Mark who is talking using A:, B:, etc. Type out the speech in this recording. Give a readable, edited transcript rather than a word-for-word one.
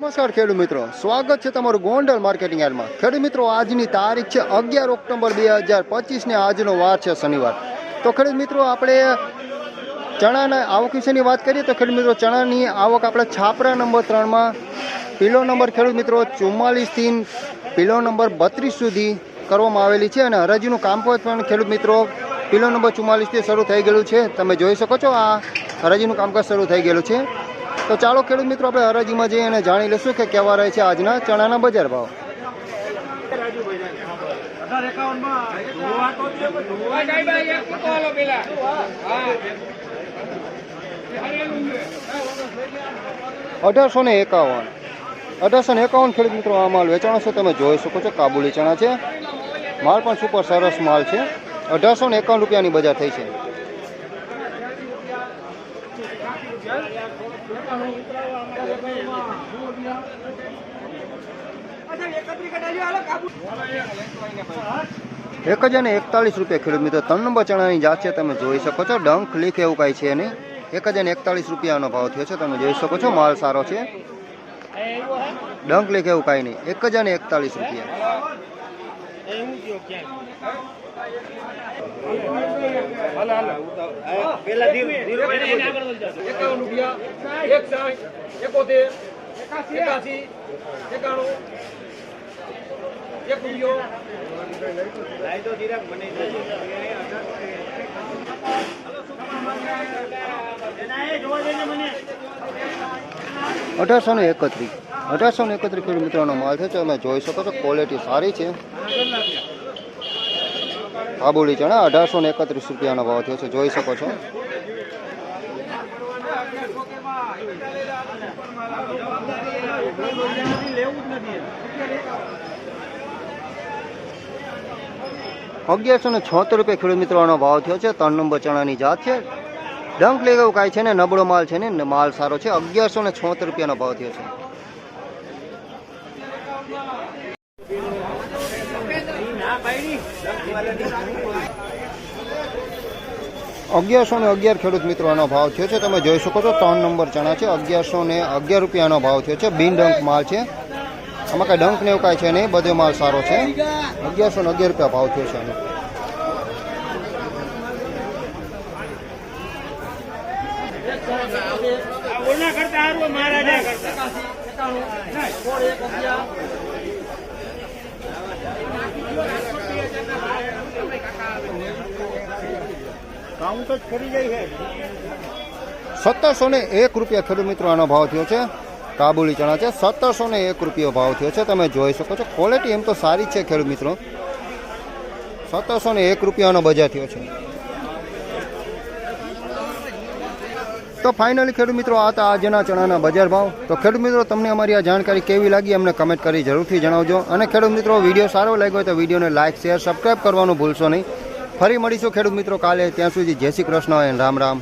A: નમસ્કાર ખેડૂત મિત્રો, સ્વાગત છે તમારું ગોંડલ માર્કેટિંગ યાર્ડમાં। ખેડૂત મિત્રો, આજની તારીખ છે 11 ઓક્ટોબર 2025 ને આજનો વાર છે શનિવાર। તો ખેડૂત મિત્રો, આપણે ચણાના આવક વિશેની વાત કરીએ તો ખેડૂત મિત્રો, ચણાની આવક આપણે છાપરા નંબર 3માં પીલો નંબર ખેડૂત મિત્રો 44 થી પીલો નંબર 32 સુધી કરવામાં આવેલી છે અને હરાજીનું કામ પણ ખેડૂત મિત્રો પીલો નંબર 44 થી શરૂ થઈ ગયેલું છે। તમે જોઈ શકો છો આ હરાજીનું કામકાજ શરૂ થઈ ગયેલું છે। તો ચાલો ખેડૂત મિત્રો, આપણે હરાજીમાં જઈએ અને જાણી લઈશું કે કેવા રહે છે આજના ચણાના બજાર ભાવ। $1851 ખેડૂત મિત્રો આ માલ વેચાણો છે, તમે જોઈ શકો છો કાબુલી ચણા છે, માલ પણ સુપર સરસ માલ છે। 1851 રૂપિયાની બજાર થઈ છે। ₹1041 ખેડૂત મિત્રો 3 નંબર ચણાની જાત છે, તમે જોઈ શકો છો। ડંખ લીખ એવું કાંઈ છે નહીં। 1041 રૂપિયાનો ભાવ થયો છે, તમે જોઈ શકો છો। માલ સારો છે, ડંખ લીખ એવું કાંઈ નહીં। 1041 રૂપિયા। $1831 ખેડૂત મિત્રોનો માલ છે, તમે જોઈ શકો છો। ક્વોલિટી સારી છે। કાબુલી ચણા $1831 રૂપિયાનો ભાવ થયો છે, જોઈ શકો છો। ₹1176 ખેડૂત મિત્રોનો ભાવ થયો છે। 3 નંબર ચણાની જાત છે, ડંક લેવું કાંઈ છે ને, નબળો માલ છે ને, માલ સારો છે। ₹1176 ભાવ થયો છે। $1111 ખેડૂત મિત્રોનો ભાવ થયો છે, તમે જોઈ શકો છો। 3 નંબર ચણા છે, $1111 રૂપિયાનો ભાવ થયો છે। બિન ડંક માલ છે, આમાં કાંઈ ડંક ને એવું કાંઈ છે નહીં, બધો માલ સારો છે। $1111 ભાવ થયો છે। ₹1701 ખેડૂત મિત્રો આનો ભાવ થયો છે। કાબુલી ચણા છે, ₹1701 ભાવ થયો છે, તમે જોઈ શકો છો। ક્વોલિટી એમ તો સારી છે ખેડૂત મિત્રો। ₹1701 બજાર થયો છે। તો ફાઇનલી ખેડૂત મિત્રો, આ હતા આજના ચણાના બજાર ભાવ। તો ખેડૂત મિત્રો, તમને અમારી આ જાણકારી કેવી લાગી અમને કમેન્ટ કરી જરૂરથી જણાવજો। અને ખેડૂત મિત્રો, વિડીયો સારો લાગ્યો હોય તો વિડીયોને લાઇક, શેર, સબસ્ક્રાઈબ કરવાનું ભૂલશો નહીં। ફરી મળીશું ખેડૂત મિત્રો કાલે, ત્યાં સુધી જય શ્રી કૃષ્ણ અને રામ રામ।